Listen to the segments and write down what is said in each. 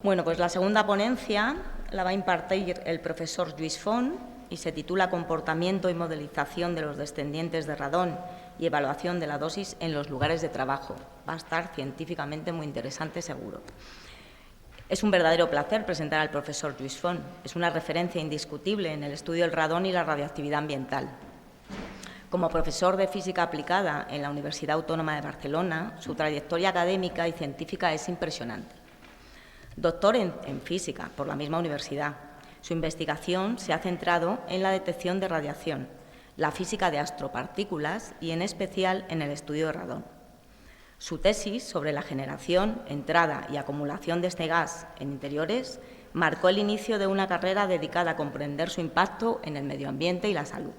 Bueno, pues la segunda ponencia la va a impartir el profesor Lluís Font y se titula Comportamiento y modelización de los descendientes de radón y evaluación de la dosis en los lugares de trabajo. Va a estar científicamente muy interesante, seguro. Es un verdadero placer presentar al profesor Lluís Font. Es una referencia indiscutible en el estudio del radón y la radioactividad ambiental. Como profesor de física aplicada en la Universidad Autónoma de Barcelona, su trayectoria académica y científica es impresionante. Doctor en física por la misma universidad. Su investigación se ha centrado en la detección de radiación, la física de astropartículas y, en especial, en el estudio de radón. Su tesis sobre la generación, entrada y acumulación de este gas en interiores marcó el inicio de una carrera dedicada a comprender su impacto en el medio ambiente y la salud.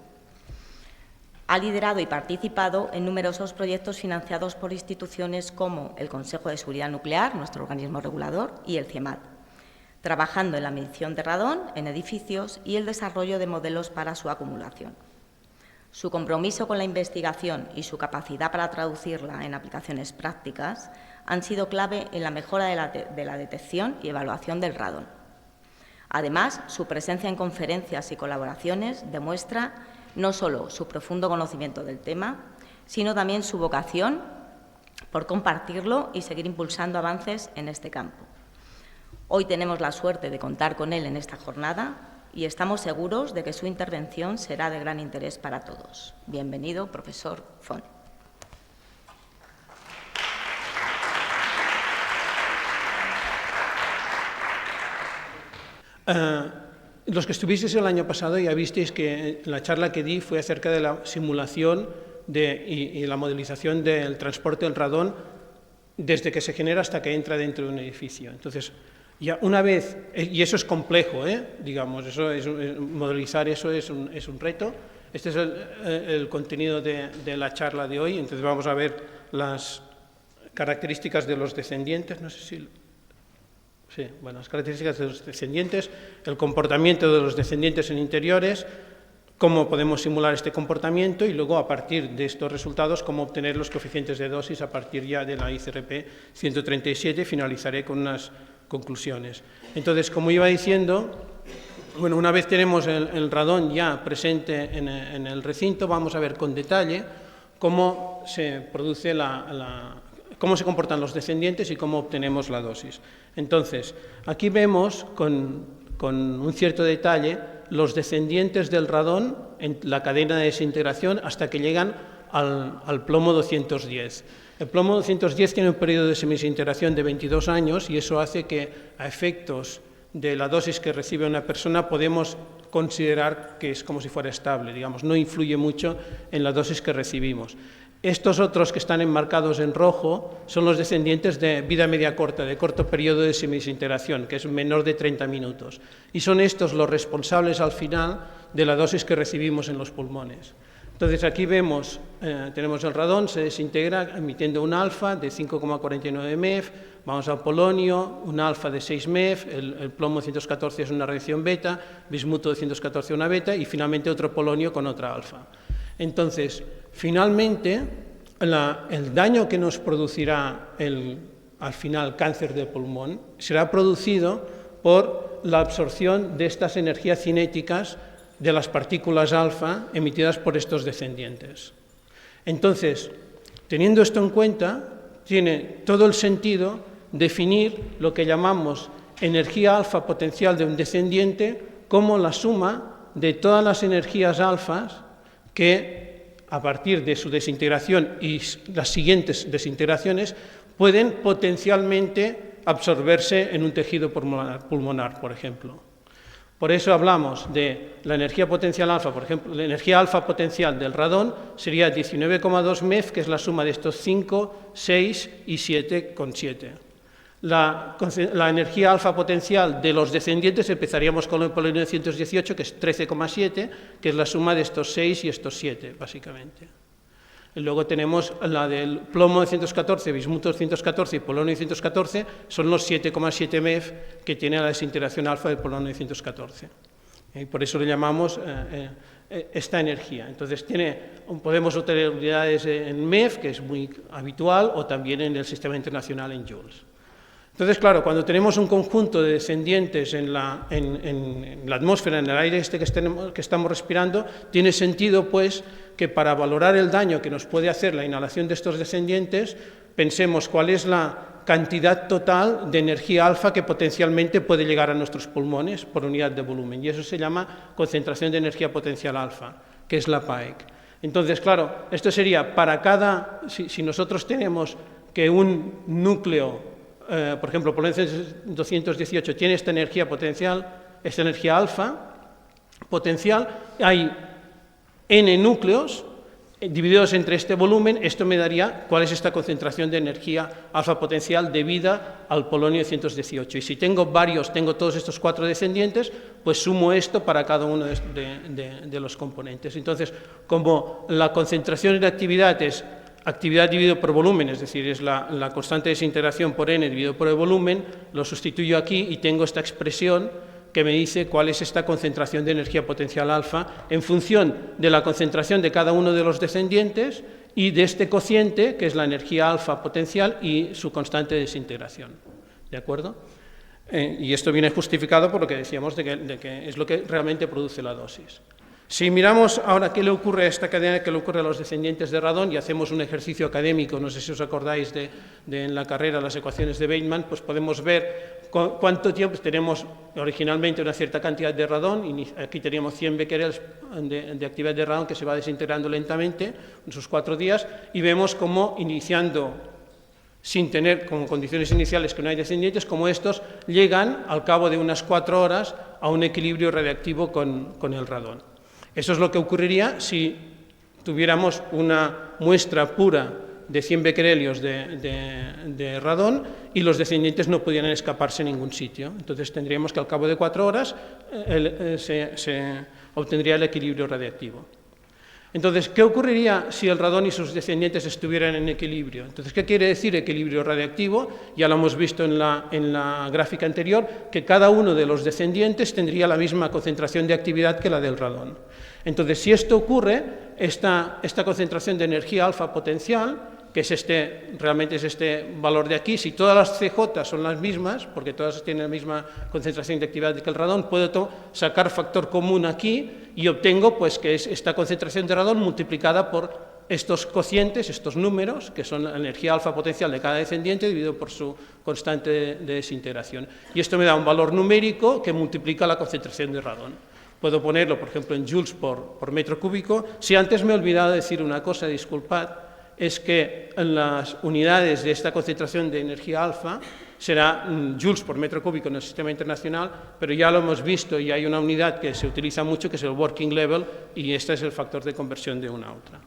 Ha liderado y participado en numerosos proyectos financiados por instituciones como el Consejo de Seguridad Nuclear, nuestro organismo regulador, y el CIEMAT, trabajando en la medición de radón en edificios y el desarrollo de modelos para su acumulación. Su compromiso con la investigación y su capacidad para traducirla en aplicaciones prácticas han sido clave en la mejora de la detección y evaluación del radón. Además, su presencia en conferencias y colaboraciones demuestra no solo su profundo conocimiento del tema, sino también su vocación por compartirlo y seguir impulsando avances en este campo. Hoy tenemos la suerte de contar con él en esta jornada y estamos seguros de que su intervención será de gran interés para todos. Bienvenido, profesor Font. Los que estuvisteis el año pasado ya visteis que la charla que di fue acerca de la simulación y la modelización del transporte del radón desde que se genera hasta que entra dentro de un edificio. Entonces, ya una vez, y eso es complejo, digamos, modelizar eso es un reto. Este es el contenido de la charla de hoy. Entonces vamos a ver las características de los descendientes, no sé si... Sí, bueno, las características de los descendientes, el comportamiento de los descendientes en interiores, cómo podemos simular este comportamiento y luego, a partir de estos resultados, cómo obtener los coeficientes de dosis a partir ya de la ICRP 137. Finalizaré con unas conclusiones. Entonces, como iba diciendo, bueno, una vez tenemos el radón ya presente en el recinto, vamos a ver con detalle cómo se produce cómo se comportan los descendientes y cómo obtenemos la dosis. Entonces, aquí vemos con un cierto detalle los descendientes del radón en la cadena de desintegración hasta que llegan al plomo 210. El plomo 210 tiene un periodo de semidesintegración de 22 años y eso hace que, a efectos de la dosis que recibe una persona, podemos considerar que es como si fuera estable, digamos, no influye mucho en la dosis que recibimos. Estos otros que están enmarcados en rojo son los descendientes de vida media corta, de corto periodo de semidesintegración, que es menor de 30 minutos. Y son estos los responsables al final de la dosis que recibimos en los pulmones. Entonces aquí vemos, tenemos el radón, se desintegra emitiendo un alfa de 5,49 MeV, vamos al polonio, un alfa de 6 MeV, el plomo 214 es una reacción beta, bismuto 214 una beta y finalmente otro polonio con otra alfa. Entonces, finalmente, el daño que nos producirá al final cáncer de pulmón será producido por la absorción de estas energías cinéticas de las partículas alfa emitidas por estos descendientes. Entonces, teniendo esto en cuenta, tiene todo el sentido definir lo que llamamos energía alfa potencial de un descendiente como la suma de todas las energías alfas que, a partir de su desintegración y las siguientes desintegraciones, pueden potencialmente absorberse en un tejido pulmonar, por ejemplo. Por eso hablamos de la energía potencial alfa, por ejemplo, la energía alfa potencial del radón sería 19,2 MeV, que es la suma de estos 5, 6 y 7,7. La energía alfa potencial de los descendientes, empezaríamos con el polonio 218, que es 13,7, que es la suma de estos 6 y estos 7, básicamente. Y luego tenemos la del plomo 214, bismuto 214 y polonio 214, son los 7,7 MeV que tiene la desintegración alfa del polonio 214. Y por eso le llamamos esta energía. Entonces, podemos obtener unidades en MeV, que es muy habitual, o también en el Sistema Internacional en joules. Entonces, claro, cuando tenemos un conjunto de descendientes en la atmósfera, en el aire que estamos respirando, tiene sentido, pues, que para valorar el daño que nos puede hacer la inhalación de estos descendientes, pensemos cuál es la cantidad total de energía alfa que potencialmente puede llegar a nuestros pulmones por unidad de volumen. Y eso se llama concentración de energía potencial alfa, que es la PAEC. Entonces, claro, esto sería para cada... Si nosotros tenemos que un núcleo, por ejemplo, Polonio 218 tiene esta energía potencial, esta energía alfa potencial, hay n núcleos divididos entre este volumen, esto me daría cuál es esta concentración de energía alfa potencial debida al polonio 218. Y si tengo todos estos 4 descendientes, pues sumo esto para cada uno de los componentes. Entonces, como la concentración de actividad es actividad dividido por volumen, es decir, es la constante de desintegración por n dividido por el volumen, lo sustituyo aquí y tengo esta expresión que me dice cuál es esta concentración de energía potencial alfa en función de la concentración de cada uno de los descendientes y de este cociente, que es la energía alfa potencial y su constante de desintegración. ¿De acuerdo? Y esto viene justificado por lo que decíamos de que es lo que realmente produce la dosis. Si miramos ahora qué le ocurre a esta cadena, qué le ocurre a los descendientes de radón, y hacemos un ejercicio académico, no sé si os acordáis de en la carrera las ecuaciones de Bateman, pues podemos ver cuánto tiempo tenemos originalmente una cierta cantidad de radón, y aquí teníamos 100 becquerels de actividad de radón que se va desintegrando lentamente en sus 4 días, y vemos cómo iniciando sin tener como condiciones iniciales que no hay descendientes, como estos llegan al cabo de unas 4 horas a un equilibrio radiactivo con el radón. Eso es lo que ocurriría si tuviéramos una muestra pura de 100 becquerelios de radón y los descendientes no pudieran escaparse a ningún sitio. Entonces tendríamos que al cabo de 4 horas se obtendría el equilibrio radiactivo. Entonces, ¿qué ocurriría si el radón y sus descendientes estuvieran en equilibrio? Entonces, ¿qué quiere decir equilibrio radiactivo? Ya lo hemos visto en la gráfica anterior, que cada uno de los descendientes tendría la misma concentración de actividad que la del radón. Entonces, si esto ocurre, esta concentración de energía alfa potencial, que es realmente es este valor de aquí, si todas las CJ son las mismas, porque todas tienen la misma concentración de actividad que el radón, puedo sacar factor común aquí y obtengo pues que es esta concentración de radón multiplicada por estos cocientes, estos números, que son la energía alfa potencial de cada descendiente dividido por su constante de desintegración. Y esto me da un valor numérico que multiplica la concentración de radón. Puedo ponerlo, por ejemplo, en joules por metro cúbico. Si antes me he olvidado de decir una cosa, disculpad, es que en las unidades de esta concentración de energía alfa será joules por metro cúbico en el sistema internacional, pero ya lo hemos visto y hay una unidad que se utiliza mucho que es el working level y este es el factor de conversión de una a otra.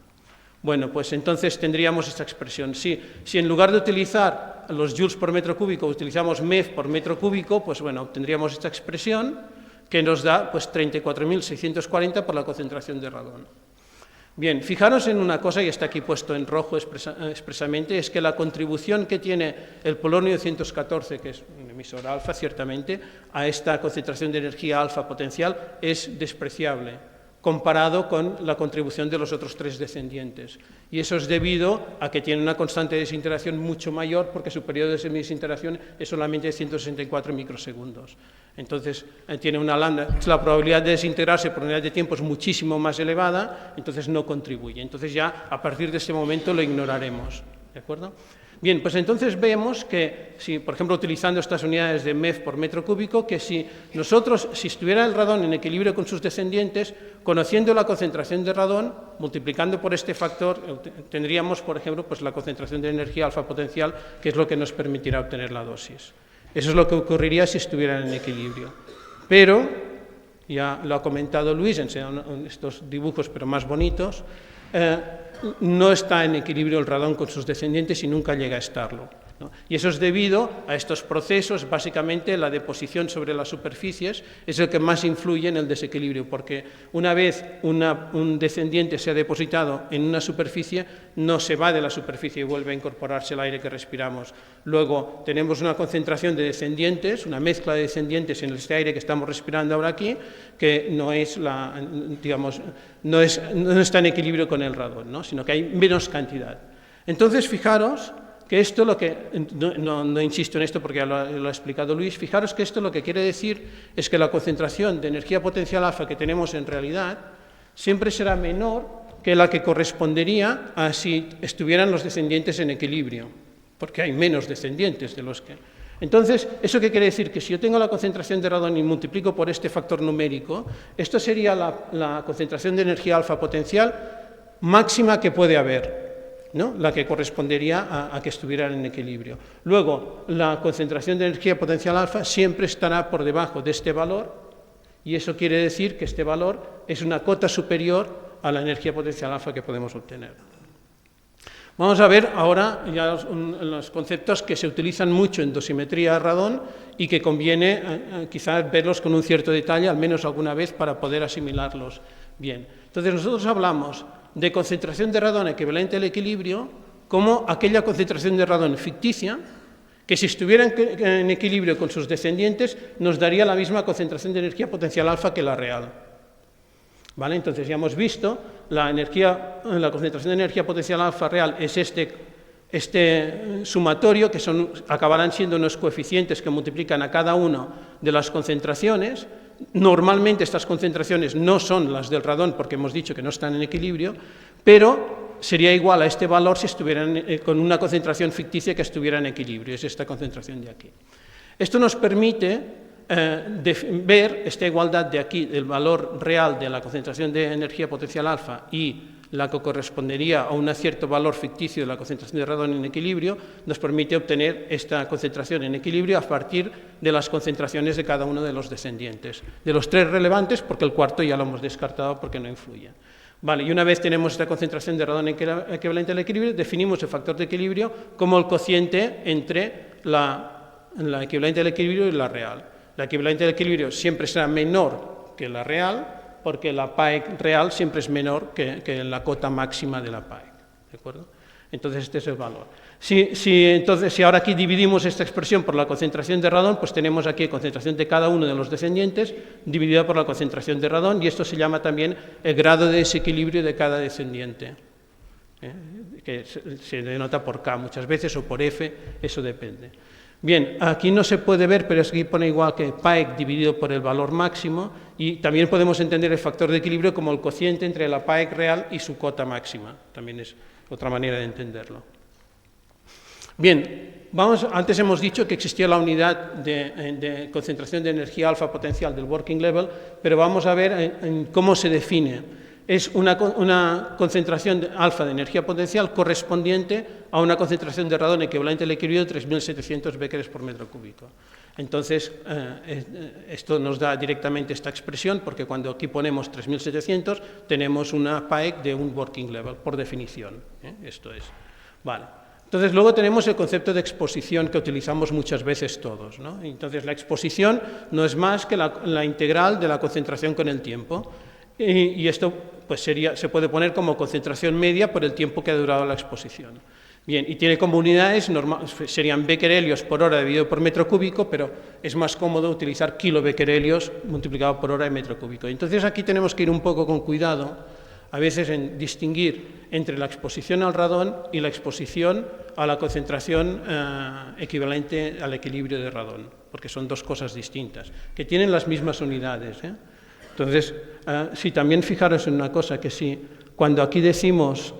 Bueno, pues entonces tendríamos esta expresión. Si en lugar de utilizar los joules por metro cúbico utilizamos MEF por metro cúbico, pues bueno, obtendríamos esta expresión que nos da pues 34.640 por la concentración de radón. Bien, fijaros en una cosa, y está aquí puesto en rojo expresamente, es que la contribución que tiene el polonio 214, que es un emisor alfa, ciertamente, a esta concentración de energía alfa potencial es despreciable, comparado con la contribución de los otros 3 descendientes. Y eso es debido a que tiene una constante de desintegración mucho mayor, porque su periodo de semidesintegración es solamente de 164 microsegundos. Entonces, tiene una lambda, la probabilidad de desintegrarse por unidad de tiempo es muchísimo más elevada, entonces no contribuye. Entonces ya a partir de ese momento lo ignoraremos. ¿De acuerdo? Bien, pues entonces vemos que, si, por ejemplo, utilizando estas unidades de MEF por metro cúbico, que si estuviera el radón en equilibrio con sus descendientes, conociendo la concentración de radón, multiplicando por este factor, tendríamos, por ejemplo, pues la concentración de energía alfa potencial, que es lo que nos permitirá obtener la dosis. Eso es lo que ocurriría si estuvieran en equilibrio. Pero, ya lo ha comentado Luis, enseñando estos dibujos, pero más bonitos, no está en equilibrio el radón con sus descendientes y nunca llega a estarlo, ¿no? Y eso es debido a estos procesos, básicamente la deposición sobre las superficies es el que más influye en el desequilibrio, porque una vez un descendiente se ha depositado en una superficie, no se va de la superficie y vuelve a incorporarse el aire que respiramos. Luego tenemos una concentración de descendientes, una mezcla de descendientes en este aire que estamos respirando ahora aquí, que no está en equilibrio con el radón, ¿no? Sino que hay menos cantidad. Entonces, fijaros que esto lo que, no insisto en esto porque ya lo ha explicado Luis, fijaros que esto lo que quiere decir es que la concentración de energía potencial alfa que tenemos en realidad siempre será menor que la que correspondería a si estuvieran los descendientes en equilibrio, porque hay menos descendientes de los que... Entonces, ¿eso qué quiere decir? Que si yo tengo la concentración de radón y multiplico por este factor numérico, esto sería la concentración de energía alfa potencial máxima que puede haber, ¿no? La que correspondería a que estuvieran en equilibrio. Luego, la concentración de energía potencial alfa siempre estará por debajo de este valor, y eso quiere decir que este valor es una cota superior a la energía potencial alfa que podemos obtener. Vamos a ver ahora ya los conceptos que se utilizan mucho en dosimetría radón y que conviene quizás verlos con un cierto detalle, al menos alguna vez, para poder asimilarlos bien. Entonces, nosotros hablamos de concentración de radón equivalente al equilibrio como aquella concentración de radón ficticia que si estuviera en equilibrio con sus descendientes nos daría la misma concentración de energía potencial alfa que la real. ¿Vale? Entonces ya hemos visto la concentración de energía potencial alfa real es este sumatorio que acabarán siendo unos coeficientes que multiplican a cada una de las concentraciones. Normalmente estas concentraciones no son las del radón porque hemos dicho que no están en equilibrio, pero sería igual a este valor si estuvieran con una concentración ficticia que estuviera en equilibrio, es esta concentración de aquí. Esto nos permite ver esta igualdad de aquí, el valor real de la concentración de energía potencial alfa y la que correspondería a un cierto valor ficticio de la concentración de radón en equilibrio, nos permite obtener esta concentración en equilibrio a partir de las concentraciones de cada uno de los descendientes. De los tres relevantes, porque el cuarto ya lo hemos descartado porque no influye. Vale, y una vez tenemos esta concentración de radón equivalente al equilibrio, definimos el factor de equilibrio como el cociente entre la equivalente al equilibrio y la real. La equivalente al equilibrio siempre será menor que la real, porque la PAEC real siempre es menor que la cota máxima de la PAEC. ¿De acuerdo? Entonces, este es el valor. Si ahora aquí dividimos esta expresión por la concentración de radón, pues tenemos aquí concentración de cada uno de los descendientes dividida por la concentración de radón, y esto se llama también el grado de desequilibrio de cada descendiente, que se denota por K muchas veces o por F, eso depende. Bien, aquí no se puede ver, pero aquí pone igual que PAEC dividido por el valor máximo, y también podemos entender el factor de equilibrio como el cociente entre la PAEC real y su cota máxima. También es otra manera de entenderlo. Bien, antes hemos dicho que existía la unidad de concentración de energía alfa potencial del working level, pero vamos a ver cómo se define. Es una concentración alfa de energía potencial correspondiente a una concentración de radón equivalente al equilibrio de 3.700 becquerels por metro cúbico. Entonces, esto nos da directamente esta expresión, porque cuando aquí ponemos 3.700, tenemos una PAEC de un working level, por definición. Esto es. Vale. Entonces, luego tenemos el concepto de exposición que utilizamos muchas veces todos, ¿no? Entonces, la exposición no es más que la integral de la concentración con el tiempo. Y esto pues se puede poner como concentración media por el tiempo que ha durado la exposición. Bien, y tiene como unidades, serían becquerelios por hora dividido por metro cúbico, pero es más cómodo utilizar kilobecquerelios multiplicado por hora de metro cúbico. Entonces aquí tenemos que ir un poco con cuidado, a veces en distinguir entre la exposición al radón y la exposición a la concentración equivalente al equilibrio de radón, porque son dos cosas distintas, que tienen las mismas unidades, Entonces, si también fijaros en una cosa, que si cuando aquí decimos,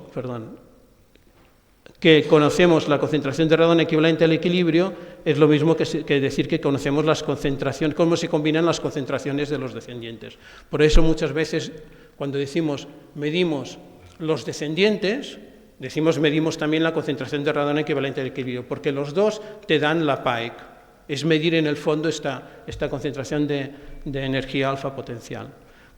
que conocemos la concentración de radón equivalente al equilibrio, es lo mismo que decir que conocemos las concentraciones, cómo se combinan las concentraciones de los descendientes. Por eso muchas veces cuando decimos medimos los descendientes, medimos también la concentración de radón equivalente al equilibrio, porque los dos te dan la PAEC. Es medir en el fondo esta concentración de energía alfa potencial.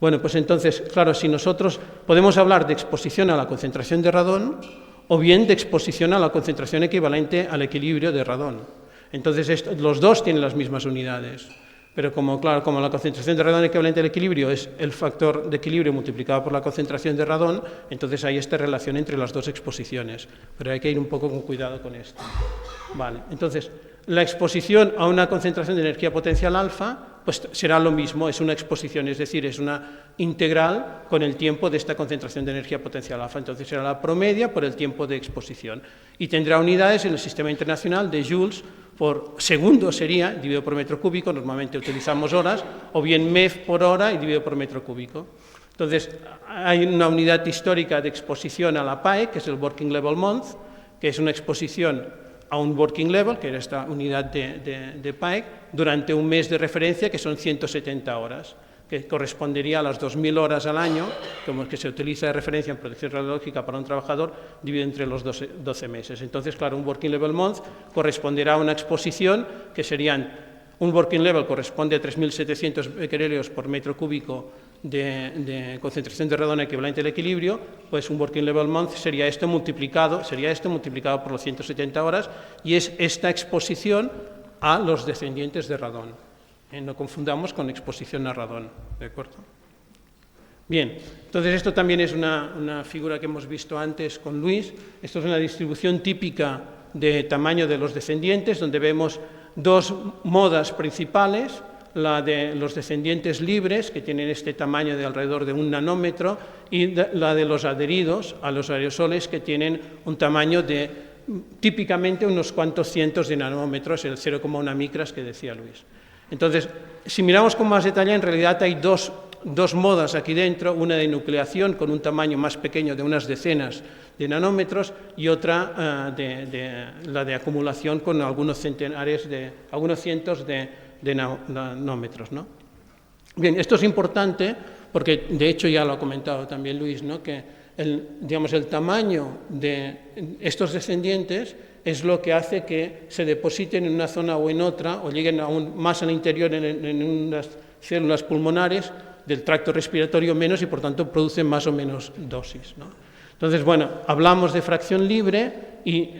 Bueno, pues entonces, claro, si nosotros podemos hablar de exposición a la concentración de radón o bien de exposición a la concentración equivalente al equilibrio de radón. Entonces, los dos tienen las mismas unidades, pero como la concentración de radón equivalente al equilibrio es el factor de equilibrio multiplicado por la concentración de radón, entonces hay esta relación entre las dos exposiciones, pero hay que ir un poco con cuidado con esto. Vale, entonces, la exposición a una concentración de energía potencial alfa pues será lo mismo, es una exposición, es decir, es una integral con el tiempo de esta concentración de energía potencial alfa. Entonces será la promedia por el tiempo de exposición. Y tendrá unidades en el sistema internacional de joules por segundo sería, dividido por metro cúbico, normalmente utilizamos horas, o bien MEF por hora y dividido por metro cúbico. Entonces, hay una unidad histórica de exposición a la PAE, que es el Working Level Month, que es una exposición a un Working Level, que era esta unidad de PAE, durante un mes de referencia, que son 170 horas, que correspondería a las 2.000 horas al año, como que se utiliza de referencia en protección radiológica para un trabajador, dividido entre los 12 meses. Entonces, claro, un Working Level Month corresponderá a una exposición que serían, un Working Level corresponde a 3.700 becquerelios por metro cúbico de concentración de radón equivalente al equilibrio, pues un Working Level Month sería esto multiplicado por los 170 horas, y es esta exposición a los descendientes de radón. No confundamos con exposición a radón, ¿de acuerdo? Bien, entonces esto también es una figura que hemos visto antes con Luis. Esto es una distribución típica de tamaño de los descendientes, donde vemos dos modas principales, la de los descendientes libres, que tienen este tamaño de alrededor de 1 nanómetro, y la de los adheridos a los aerosoles, que tienen un tamaño de típicamente unos cuantos cientos de nanómetros, el 0,1 micras que decía Luis. Entonces, si miramos con más detalle, en realidad hay dos modas aquí dentro, una de nucleación con un tamaño más pequeño de unas decenas de nanómetros y otra la de acumulación con algunos cientos de nanómetros, ¿no? Bien, esto es importante porque, de hecho, ya lo ha comentado también Luis, ¿no?, que el tamaño de estos descendientes es lo que hace que se depositen en una zona o en otra, o lleguen aún más al interior en unas células pulmonares del tracto respiratorio menos, y por tanto producen más o menos dosis, ¿no? Entonces, bueno, hablamos de fracción libre, y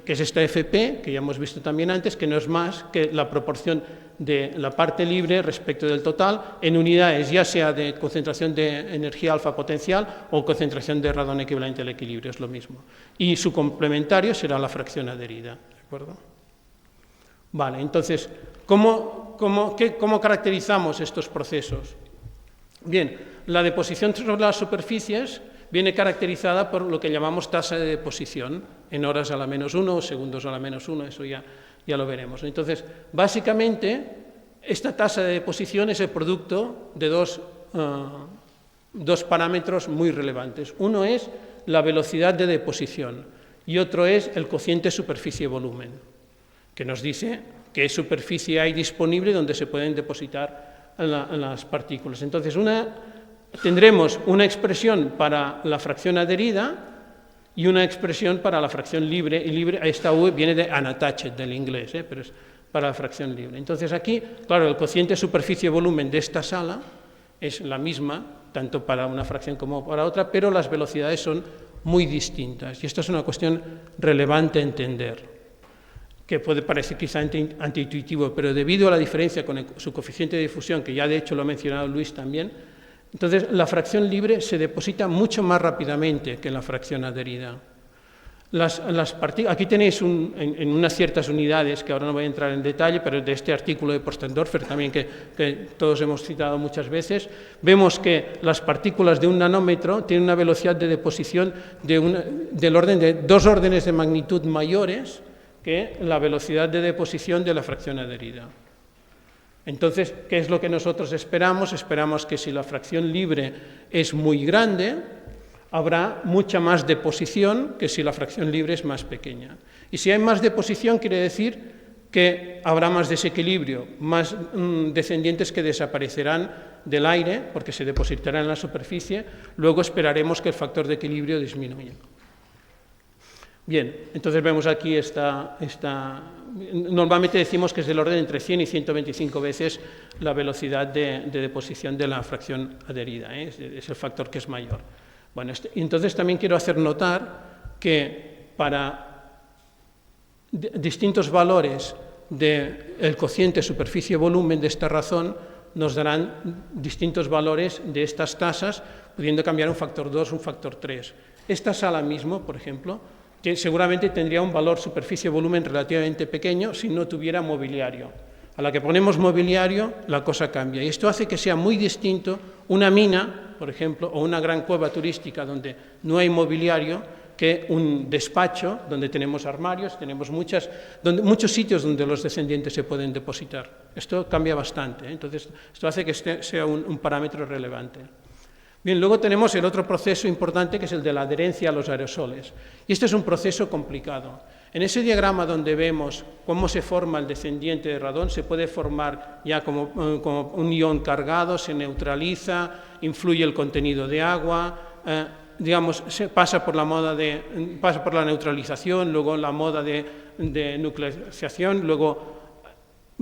que es esta FP, que ya hemos visto también antes, que no es más que la proporción de la parte libre respecto del total en unidades, ya sea de concentración de energía alfa potencial o concentración de radón equivalente al equilibrio, es lo mismo. Y su complementario será la fracción adherida, ¿de acuerdo? Vale, entonces, ¿cómo caracterizamos estos procesos? Bien, la deposición sobre las superficies viene caracterizada por lo que llamamos tasa de deposición, en horas a la -1 o segundos a la -1, eso ya lo veremos. Entonces, básicamente, esta tasa de deposición es el producto de dos parámetros muy relevantes. Uno es la velocidad de deposición y otro es el cociente superficie-volumen, que nos dice qué superficie hay disponible donde se pueden depositar las partículas. Entonces, tendremos una expresión para la fracción adherida y una expresión para la fracción libre, y libre, esta U viene de unattached, del inglés, pero es para la fracción libre. Entonces aquí, claro, el cociente superficie-volumen de esta sala es la misma, tanto para una fracción como para otra, pero las velocidades son muy distintas, y esto es una cuestión relevante a entender, que puede parecer quizá antiintuitivo, pero debido a la diferencia con su coeficiente de difusión, que ya de hecho lo ha mencionado Luis también, entonces la fracción libre se deposita mucho más rápidamente que la fracción adherida. Aquí tenéis en unas ciertas unidades, que ahora no voy a entrar en detalle, pero de este artículo de Postendorfer también, que todos hemos citado muchas veces, vemos que las partículas de 1 nanómetro tienen una velocidad de deposición del orden de 2 órdenes de magnitud mayores que la velocidad de deposición de la fracción adherida. Entonces, ¿qué es lo que nosotros esperamos? Esperamos que si la fracción libre es muy grande, habrá mucha más deposición que si la fracción libre es más pequeña. Y si hay más deposición, quiere decir que habrá más desequilibrio, más descendientes que desaparecerán del aire porque se depositarán en la superficie. Luego esperaremos que el factor de equilibrio disminuya. Bien, entonces vemos aquí normalmente decimos que es del orden entre 100 y 125 veces la velocidad de deposición de la fracción adherida, es el factor que es mayor. Bueno, entonces también quiero hacer notar que para distintos valores del cociente superficie-volumen de esta razón nos darán distintos valores de estas tasas, pudiendo cambiar un factor 2 o un factor 3. Esta sala mismo, por ejemplo, que seguramente tendría un valor superficie-volumen relativamente pequeño si no tuviera mobiliario. A la que ponemos mobiliario, la cosa cambia. Y esto hace que sea muy distinto una mina, por ejemplo, o una gran cueva turística donde no hay mobiliario, que un despacho donde tenemos armarios, tenemos muchos sitios donde los descendientes se pueden depositar. Esto cambia bastante, ¿eh? Entonces, esto hace que este sea un parámetro relevante. Bien, luego tenemos el otro proceso importante, que es el de la adherencia a los aerosoles. Y este es un proceso complicado. En ese diagrama donde vemos cómo se forma el descendiente de radón, se puede formar ya como un ion cargado, se neutraliza, influye el contenido de agua, digamos, pasa por la neutralización, luego la moda de nucleación, luego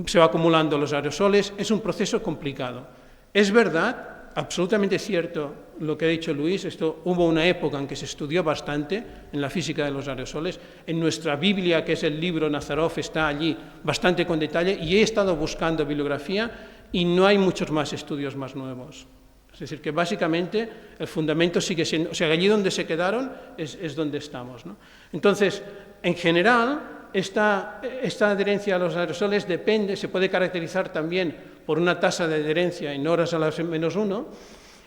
se va acumulando los aerosoles. Es un proceso complicado. Es verdad, absolutamente cierto lo que ha dicho Luis, hubo una época en que se estudió bastante en la física de los aerosoles. En nuestra Biblia, que es el libro Nazarov, está allí bastante con detalle, y he estado buscando bibliografía y no hay muchos más estudios más nuevos. Es decir, que básicamente el fundamento sigue siendo, o sea, allí donde se quedaron es donde estamos, ¿no? Entonces, en general, esta adherencia a los aerosoles se puede caracterizar también por una tasa de adherencia en horas a la -1,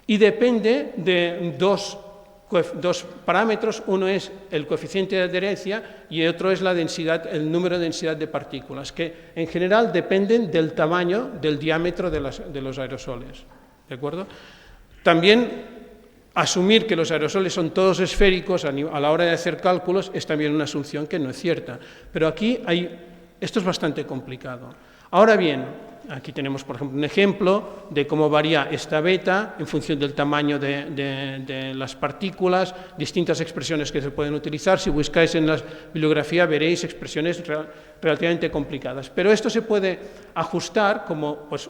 y depende de dos parámetros. Uno es el coeficiente de adherencia y otro es la densidad, el número de densidad de partículas, que en general dependen del tamaño, del diámetro de los aerosoles. ¿De acuerdo? También asumir que los aerosoles son todos esféricos a la hora de hacer cálculos es también una asunción que no es cierta. Pero aquí esto es bastante complicado. Ahora bien, aquí tenemos, por ejemplo, un ejemplo de cómo varía esta beta en función del tamaño de las partículas, distintas expresiones que se pueden utilizar. Si buscáis en la bibliografía veréis expresiones relativamente complicadas. Pero esto se puede ajustar como, pues,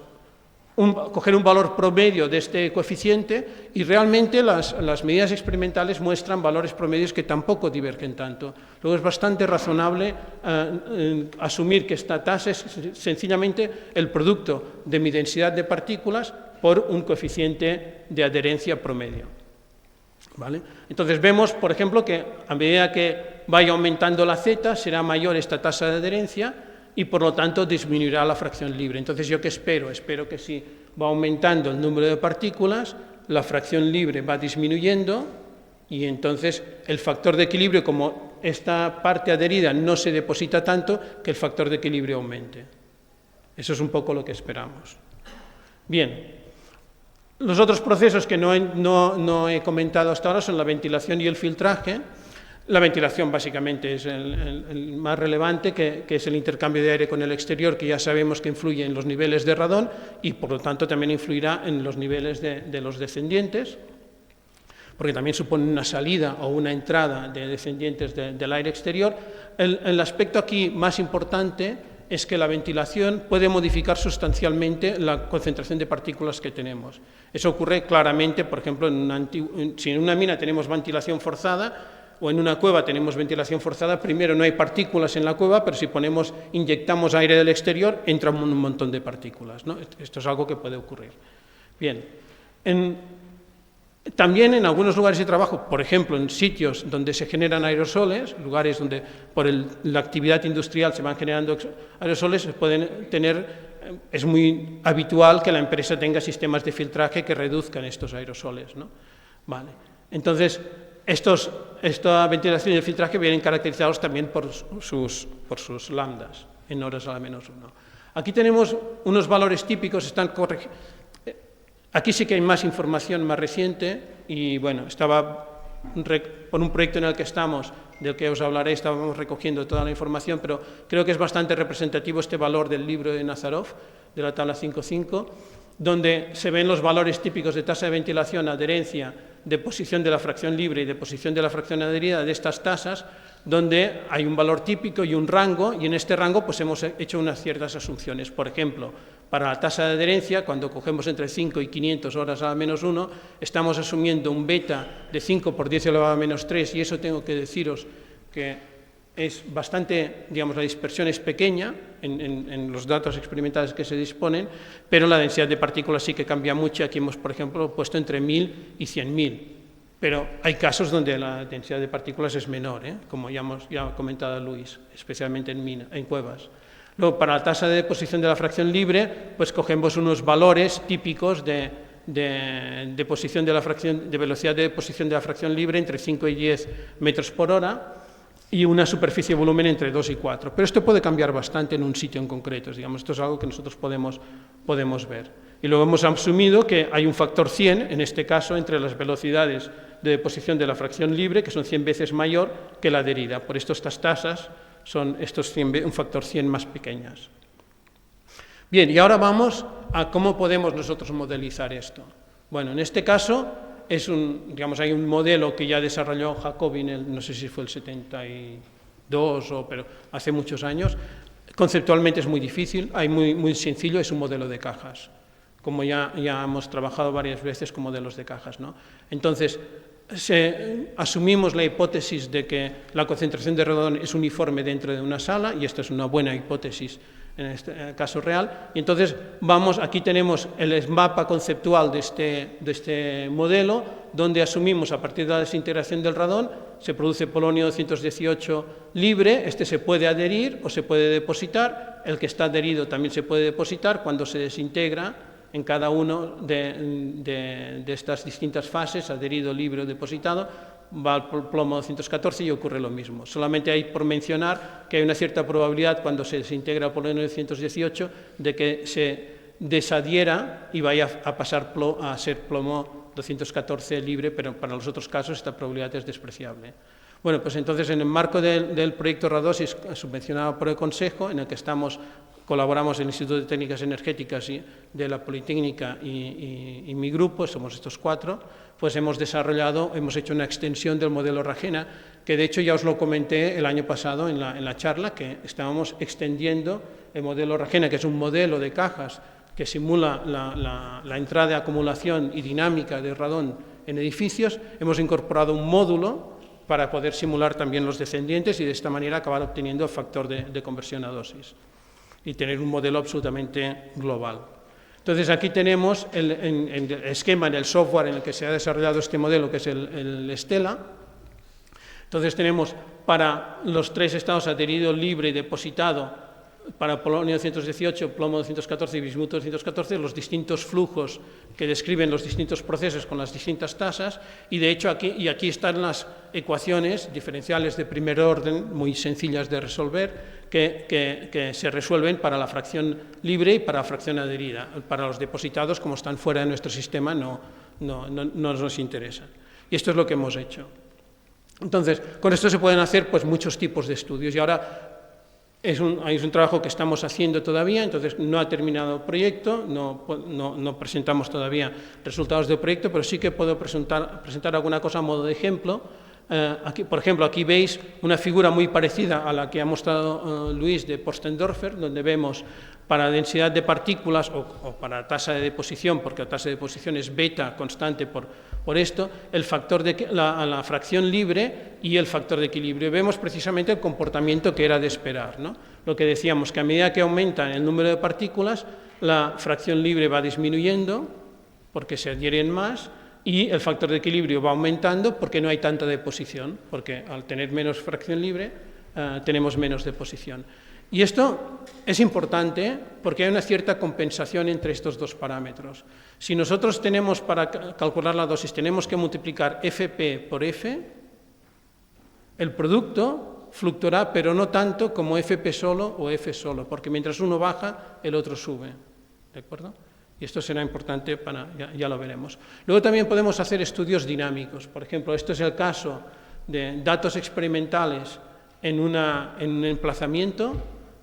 coger un valor promedio de este coeficiente, y realmente las medidas experimentales muestran valores promedios que tampoco divergen tanto. Luego es bastante razonable asumir que esta tasa es sencillamente el producto de mi densidad de partículas por un coeficiente de adherencia promedio. ¿Vale? Entonces vemos, por ejemplo, que a medida que vaya aumentando la z, será mayor esta tasa de adherencia, y por lo tanto disminuirá la fracción libre. Entonces, ¿yo qué espero? Espero que si va aumentando el número de partículas, la fracción libre va disminuyendo, y entonces el factor de equilibrio, como esta parte adherida no se deposita tanto, que el factor de equilibrio aumente. Eso es un poco lo que esperamos. Bien, los otros procesos que no he comentado hasta ahora son la ventilación y el filtraje. La ventilación básicamente es el más relevante, que es el intercambio de aire con el exterior, que ya sabemos que influye en los niveles de radón y por lo tanto también influirá en los niveles de los descendientes, porque también supone una salida o una entrada de descendientes del aire exterior. El aspecto aquí más importante es que la ventilación puede modificar sustancialmente la concentración de partículas que tenemos. Eso ocurre claramente, por ejemplo, si en una mina tenemos ventilación forzada, o en una cueva tenemos ventilación forzada, primero no hay partículas en la cueva, pero si inyectamos aire del exterior, entran un montón de partículas, ¿no? Esto es algo que puede ocurrir. Bien, también en algunos lugares de trabajo, por ejemplo, en sitios donde se generan aerosoles, lugares donde por la actividad industrial se van generando aerosoles, es muy habitual que la empresa tenga sistemas de filtraje que reduzcan estos aerosoles, ¿no? Vale. Entonces, esta ventilación y el filtraje vienen caracterizados también por sus lambdas en horas a la -1. Aquí tenemos unos valores típicos, aquí sí que hay más información más reciente, y bueno, por un proyecto en el que estamos, del que os hablaré, estábamos recogiendo toda la información, pero creo que es bastante representativo este valor del libro de Nazarov, de la tabla 5.5, donde se ven los valores típicos de tasa de ventilación, adherencia, deposición de la fracción libre y deposición de la fracción adherida de estas tasas, donde hay un valor típico y un rango, y en este rango pues hemos hecho unas ciertas asunciones. Por ejemplo, para la tasa de adherencia, cuando cogemos entre 5 y 500 horas a la -1, estamos asumiendo un beta de 5 por 10 elevado a -3, y eso tengo que deciros que es bastante, digamos, la dispersión es pequeña en los datos experimentales que se disponen, pero la densidad de partículas sí que cambia mucho. Aquí hemos, por ejemplo, puesto entre 1000 y 100.000, pero hay casos donde la densidad de partículas es menor, como ya ha comentado Luis, especialmente en cuevas. Luego, para la tasa de deposición de la fracción libre, pues cogemos unos valores típicos de deposición de la fracción, de velocidad de deposición de la fracción libre entre 5 y 10 metros por hora y una superficie de volumen entre 2 y 4. Pero esto puede cambiar bastante en un sitio en concreto, digamos, esto es algo que nosotros podemos ver. Y luego hemos asumido que hay un factor 100, en este caso, entre las velocidades de deposición de la fracción libre, que son 100 veces mayor que la adherida. Por esto estas tasas son un factor 100 más pequeñas. Bien, y ahora vamos a cómo podemos nosotros modelizar esto. Bueno, en este caso hay un modelo que ya desarrolló Jacobi no sé si fue el 72, pero hace muchos años. Conceptualmente es muy difícil, muy sencillo, es un modelo de cajas, como ya hemos trabajado varias veces con modelos de cajas, ¿no? Entonces, asumimos la hipótesis de que la concentración de radón es uniforme dentro de una sala, y esta es una buena hipótesis en este caso real, y entonces aquí tenemos el mapa conceptual de este modelo, donde asumimos a partir de la desintegración del radón, se produce polonio 218 libre, este se puede adherir o se puede depositar, el que está adherido también se puede depositar cuando se desintegra en cada uno de estas distintas fases, adherido, libre o depositado, va al plomo 214 y ocurre lo mismo. Solamente hay por mencionar que hay una cierta probabilidad cuando se desintegra el polonio 218 de que se desadhiera y vaya a pasar a ser plomo 214 libre, pero para los otros casos esta probabilidad es despreciable. Bueno, pues entonces en el marco del proyecto RADOSIS subvencionado por el Consejo, en el que colaboramos el Instituto de Técnicas Energéticas de la Politécnica y mi grupo, somos estos 4, pues hemos hecho una extensión del modelo Ragena, que de hecho ya os lo comenté el año pasado en la charla, que estábamos extendiendo el modelo Ragena, que es un modelo de cajas que simula la entrada de acumulación y dinámica de radón en edificios. Hemos incorporado un módulo para poder simular también los descendientes y de esta manera acabar obteniendo el factor de conversión a dosis y tener un modelo absolutamente global. Entonces aquí tenemos el esquema en el software en el que se ha desarrollado este modelo, que es el Stella. Entonces tenemos para los 3 estados adherido, libre y depositado, para polonio 218, plomo 214 y bismuto 214, los distintos flujos que describen los distintos procesos con las distintas tasas, y de hecho aquí están las ecuaciones diferenciales de primer orden, muy sencillas de resolver, que se resuelven para la fracción libre y para la fracción adherida. Para los depositados, como están fuera de nuestro sistema, no nos interesan. Y esto es lo que hemos hecho. Entonces, con esto se pueden hacer pues, muchos tipos de estudios, y ahora es un trabajo que estamos haciendo todavía, entonces no ha terminado el proyecto, no presentamos todavía resultados del proyecto, pero sí que puedo presentar alguna cosa a modo de ejemplo. Por ejemplo, aquí veis una figura muy parecida a la que ha mostrado Luis de Postendorfer, donde vemos para densidad de partículas o para tasa de deposición, porque la tasa de deposición es beta constante por esto, el factor de la fracción libre y el factor de equilibrio. Vemos precisamente el comportamiento que era de esperar, ¿no? Lo que decíamos, que a medida que aumenta el número de partículas, la fracción libre va disminuyendo porque se adhieren más, y el factor de equilibrio va aumentando porque no hay tanta deposición, porque al tener menos fracción libre tenemos menos deposición. Y esto es importante porque hay una cierta compensación entre estos dos parámetros. Si nosotros tenemos, para calcular la dosis, tenemos que multiplicar Fp por F, el producto fluctuará, pero no tanto como Fp solo o F solo, porque mientras uno baja, el otro sube. ¿De acuerdo? Y esto será importante ya lo veremos. Luego también podemos hacer estudios dinámicos. Por ejemplo, esto es el caso de datos experimentales en un emplazamiento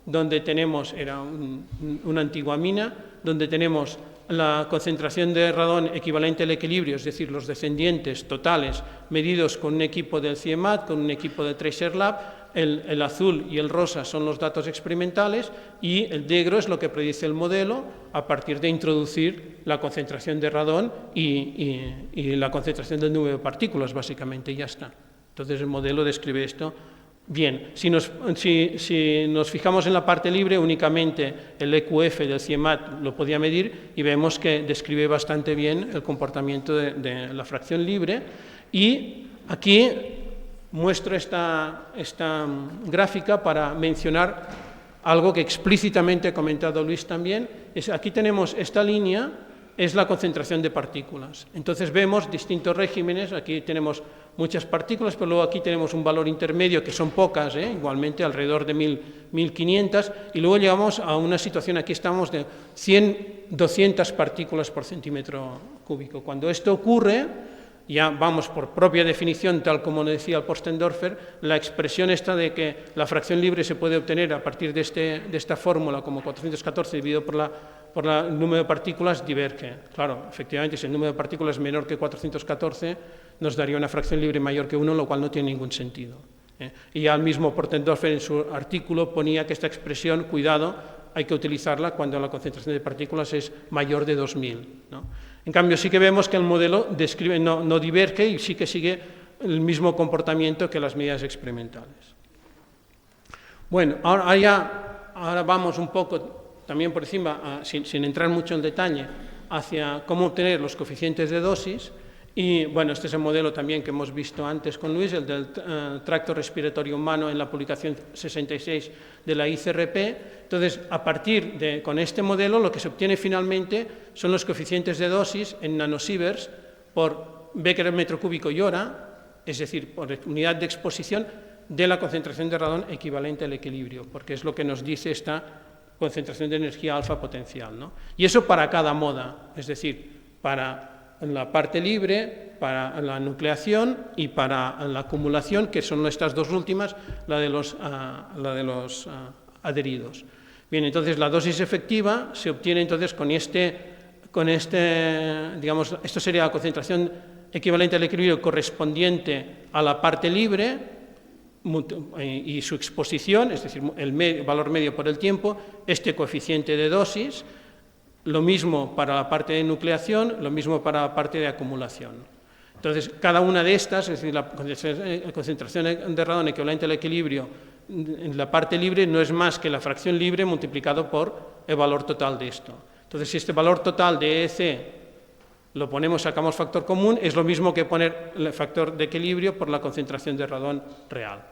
donde tenemos, era una antigua mina, donde tenemos la concentración de radón equivalente al equilibrio, es decir, los descendientes totales medidos con un equipo del CIEMAT, con un equipo de Tracer Lab. El azul y el rosa son los datos experimentales y el negro es lo que predice el modelo a partir de introducir la concentración de radón y la concentración del número de partículas, básicamente, y ya está. Entonces el modelo describe esto bien. Si nos fijamos en la parte libre, únicamente el EQF del CIEMAT lo podía medir y vemos que describe bastante bien el comportamiento de la fracción libre. Y aquí muestro esta gráfica para mencionar algo que explícitamente ha comentado Luis también, es aquí tenemos esta línea, es la concentración de partículas. Entonces vemos distintos regímenes, aquí tenemos muchas partículas, pero luego aquí tenemos un valor intermedio, que son pocas, igualmente alrededor de 1500, y luego llegamos a una situación, aquí estamos de 200 partículas por centímetro cúbico. Cuando esto ocurre, ya vamos por propia definición, tal como lo decía el Postendorfer, la expresión esta de que la fracción libre se puede obtener a partir de esta fórmula como 414 dividido por el número de partículas diverge. Claro, efectivamente, si el número de partículas es menor que 414, nos daría una fracción libre mayor que 1, lo cual no tiene ningún sentido. Y ya el mismo Postendorfer en su artículo ponía que esta expresión, cuidado, hay que utilizarla cuando la concentración de partículas es mayor de 2000, ¿no? En cambio, sí que vemos que el modelo no diverge y sí que sigue el mismo comportamiento que las medidas experimentales. Bueno, ahora vamos un poco, también por encima, sin entrar mucho en detalle, hacia cómo obtener los coeficientes de dosis. Y bueno, este es el modelo también que hemos visto antes con Luis, el del tracto respiratorio humano en la publicación 66 de la ICRP. Entonces, a partir con este modelo, lo que se obtiene finalmente son los coeficientes de dosis en nanosieverts por Becker metro cúbico y hora, es decir, por unidad de exposición de la concentración de radón equivalente al equilibrio, porque es lo que nos dice esta concentración de energía alfa potencial, ¿no? Y eso para cada moda, es decir, para la parte libre, para la nucleación y para la acumulación, que son estas dos últimas, la de los adheridos. Bien, entonces la dosis efectiva se obtiene entonces con digamos, esto sería la concentración equivalente al equilibrio correspondiente a la parte libre y su exposición, es decir, el valor medio por el tiempo, este coeficiente de dosis. Lo mismo para la parte de nucleación, lo mismo para la parte de acumulación. Entonces, cada una de estas, es decir, la concentración de radón equivalente al equilibrio en la parte libre no es más que la fracción libre multiplicado por el valor total de esto. Entonces, si este valor total de EC lo ponemos, sacamos factor común, es lo mismo que poner el factor de equilibrio por la concentración de radón real.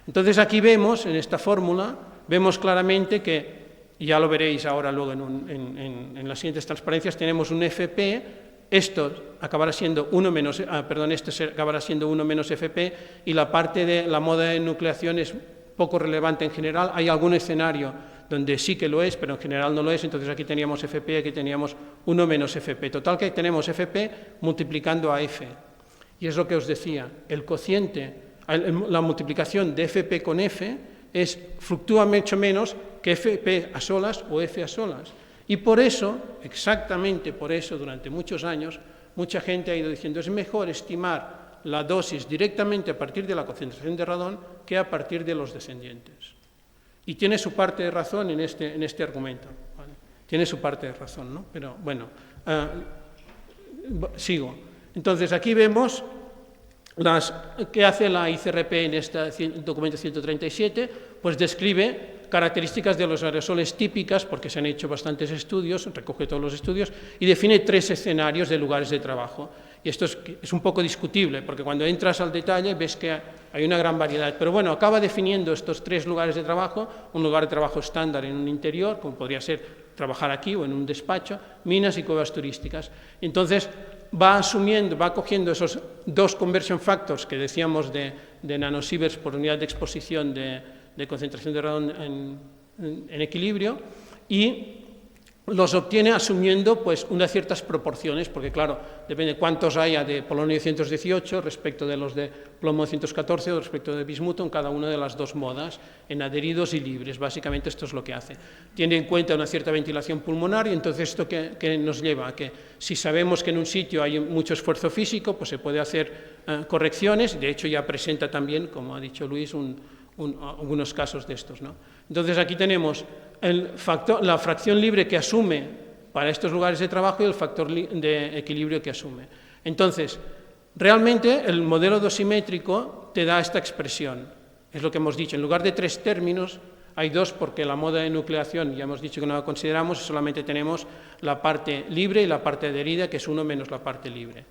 Entonces, aquí vemos, en esta fórmula, vemos claramente que, y ya lo veréis ahora luego en las siguientes transparencias, tenemos un FP, esto acabará siendo 1 menos, este acabará siendo 1 menos FP, y la parte de la moda de nucleación es poco relevante en general. Hay algún escenario donde sí que lo es, pero en general no lo es. Entonces aquí teníamos FP, aquí teníamos 1 menos FP. Total que tenemos FP multiplicando a F. Y es lo que os decía, el cociente, la multiplicación de FP con F fluctúa mucho menos que FP a solas o F a solas. Y por eso, exactamente por eso, durante muchos años, mucha gente ha ido diciendo es mejor estimar la dosis directamente a partir de la concentración de radón que a partir de los descendientes. Y tiene su parte de razón en este argumento, ¿vale? Tiene su parte de razón, ¿no? Pero bueno, sigo. Entonces aquí vemos ¿qué hace la ICRP en este documento 137? Pues describe características de los aerosoles típicas, porque se han hecho bastantes estudios, recoge todos los estudios, y define 3 escenarios de lugares de trabajo. Y esto es un poco discutible, porque cuando entras al detalle ves que hay una gran variedad. Pero bueno, acaba definiendo estos 3 lugares de trabajo, un lugar de trabajo estándar en un interior, como podría ser trabajar aquí o en un despacho, minas y cuevas turísticas. Entonces, va cogiendo esos 2 conversion factors que decíamos de nanosieverts por unidad de exposición de concentración de radón en equilibrio y los obtiene asumiendo pues unas ciertas proporciones, porque claro, depende cuántos haya de polonio 218 respecto de los de plomo 214 o respecto de bismuto en cada una de las 2 modas, en adheridos y libres. Básicamente esto es lo que hace. Tiene en cuenta una cierta ventilación pulmonar y entonces esto que nos lleva a que si sabemos que en un sitio hay mucho esfuerzo físico, pues se puede hacer correcciones. De hecho ya presenta también, como ha dicho Luis, algunos casos de estos, ¿no? Entonces aquí tenemos la fracción libre que asume para estos lugares de trabajo y el factor de equilibrio que asume. Entonces, realmente el modelo dosimétrico te da esta expresión, es lo que hemos dicho, en lugar de 3 términos hay 2 porque la moda de nucleación ya hemos dicho que no la consideramos y solamente tenemos la parte libre y la parte adherida que es 1 menos la parte libre.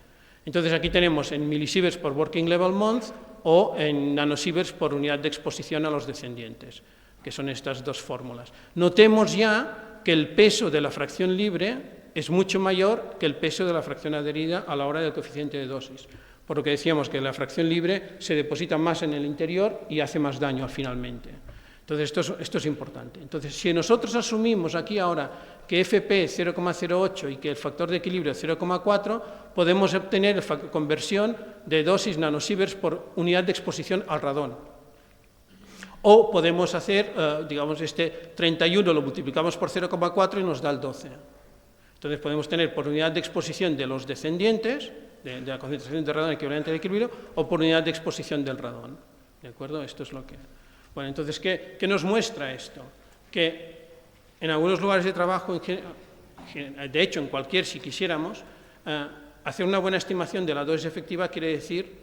Entonces aquí tenemos en milisieverts por working level month o en nanosieverts por unidad de exposición a los descendientes. que son estas dos fórmulas. Notemos ya que el peso de la fracción libre es mucho mayor que el peso de la fracción adherida a la hora del coeficiente de dosis, por lo que decíamos que la fracción libre se deposita más en el interior y hace más daño finalmente. Entonces, esto es importante. Entonces, si nosotros asumimos aquí ahora que FP es 0,08 y que el factor de equilibrio es 0,4, podemos obtener conversión de dosis nanosieverts por unidad de exposición al radón. O podemos hacer, digamos, este 31 lo multiplicamos por 0,4 y nos da el 12. Entonces, podemos tener por unidad de exposición de los descendientes, de la concentración de radón equivalente al equilibrio, o por unidad de exposición del radón. ¿De acuerdo? Esto es lo que... Bueno, entonces, ¿qué nos muestra esto? Que en algunos lugares de trabajo, de hecho, en cualquier, si quisiéramos, hacer una buena estimación de la dosis efectiva quiere decir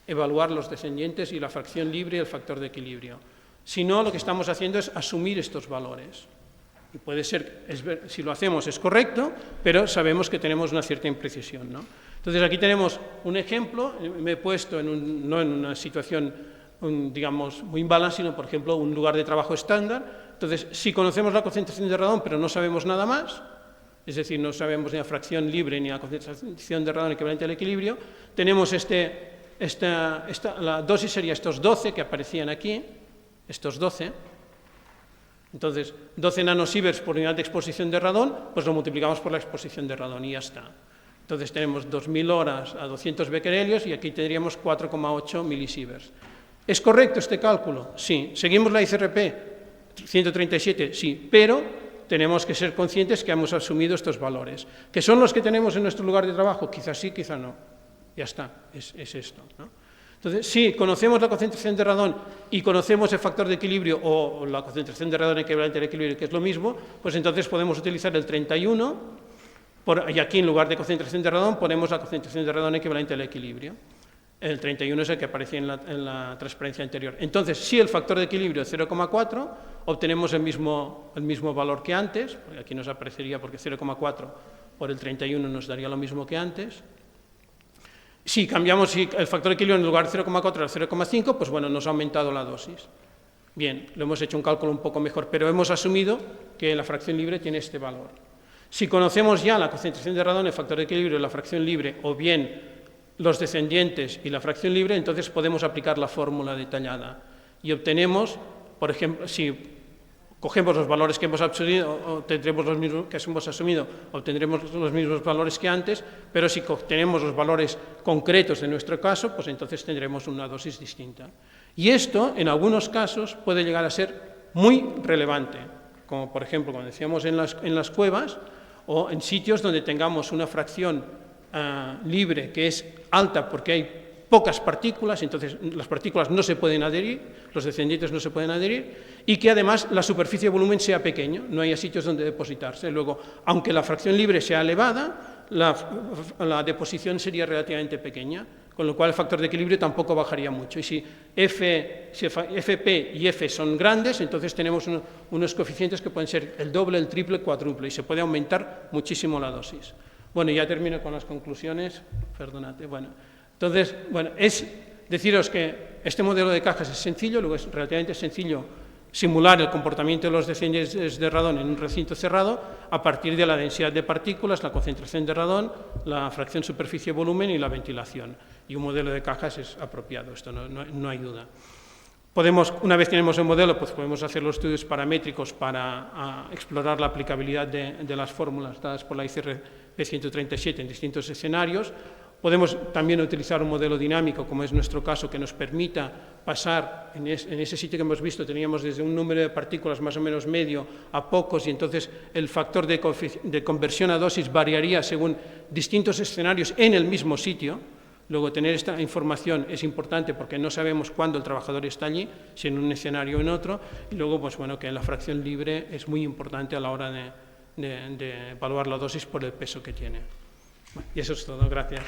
evaluar los descendientes y la fracción libre y el factor de equilibrio. Si no, lo que estamos haciendo es asumir estos valores. Y puede ser, si lo hacemos es correcto, pero sabemos que tenemos una cierta imprecisión, ¿no? Entonces, aquí tenemos un ejemplo, me he puesto no en una situación, digamos, muy imbalance, sino, por ejemplo, un lugar de trabajo estándar. Entonces, si conocemos la concentración de radón, pero no sabemos nada más, es decir, no sabemos ni la fracción libre ni la concentración de radón equivalente al equilibrio, tenemos la dosis sería estos 12 que aparecían aquí, estos 12. Entonces, 12 nanosieverts por unidad de exposición de radón, pues lo multiplicamos por la exposición de radón y ya está. Entonces, tenemos 2000 horas a 200 becquerelios y aquí tendríamos 4,8 milisieverts. ¿Es correcto este cálculo? Sí. ¿Seguimos la ICRP 137? Sí, pero tenemos que ser conscientes que hemos asumido estos valores. ¿Que son los que tenemos en nuestro lugar de trabajo? Quizás sí, quizás no. Ya está, es esto, ¿no? Entonces, si conocemos la concentración de radón y conocemos el factor de equilibrio o la concentración de radón equivalente al equilibrio, que es lo mismo, pues entonces podemos utilizar el 31, y aquí en lugar de concentración de radón ponemos la concentración de radón equivalente al equilibrio. El 31 es el que aparecía en la transparencia anterior. Entonces, si el factor de equilibrio es 0,4, obtenemos el mismo valor que antes, porque aquí nos aparecería porque 0,4 por el 31 nos daría lo mismo que antes. Si cambiamos el factor de equilibrio en lugar de 0,4 a 0,5, pues bueno, nos ha aumentado la dosis. Bien, lo hemos hecho un cálculo un poco mejor, pero hemos asumido que la fracción libre tiene este valor. Si conocemos ya la concentración de radón, el factor de equilibrio, la fracción libre, o bien los descendientes y la fracción libre, entonces podemos aplicar la fórmula detallada. Y obtenemos, por ejemplo, si cogemos los valores que hemos asumido, obtendremos los mismos que hemos asumido, obtendremos los mismos valores que antes, pero si tenemos los valores concretos de nuestro caso, pues entonces tendremos una dosis distinta. Y esto, en algunos casos, puede llegar a ser muy relevante, como por ejemplo, como decíamos, en las cuevas o en sitios donde tengamos una fracción libre que es alta porque hay pocas partículas, entonces las partículas no se pueden adherir, los descendientes no se pueden adherir, y que además la superficie de volumen sea pequeño, no haya sitios donde depositarse. Luego, aunque la fracción libre sea elevada, la deposición sería relativamente pequeña, con lo cual el factor de equilibrio tampoco bajaría mucho. Y si FP y F son grandes, entonces tenemos unos coeficientes que pueden ser el doble, el triple, el cuádruple, y se puede aumentar muchísimo la dosis. Bueno, ya termino con las conclusiones, perdónate, bueno. Entonces, bueno, es deciros que este modelo de cajas es sencillo, luego es relativamente sencillo simular el comportamiento de los descendientes de radón en un recinto cerrado a partir de la densidad de partículas, la concentración de radón, la fracción superficie-volumen y la ventilación. Y un modelo de cajas es apropiado, esto no hay duda. Una vez que tenemos el modelo, pues podemos hacer los estudios paramétricos para explorar la aplicabilidad de las fórmulas dadas por la ICRP 137 en distintos escenarios. Podemos también utilizar un modelo dinámico, como es nuestro caso, que nos permita pasar, en ese sitio que hemos visto, teníamos desde un número de partículas más o menos medio a pocos, y entonces el factor de conversión a dosis variaría según distintos escenarios en el mismo sitio. Luego, tener esta información es importante porque no sabemos cuándo el trabajador está allí, si en un escenario o en otro, y luego, pues bueno, que la fracción libre es muy importante a la hora de evaluar la dosis por el peso que tiene. Y eso es todo, gracias.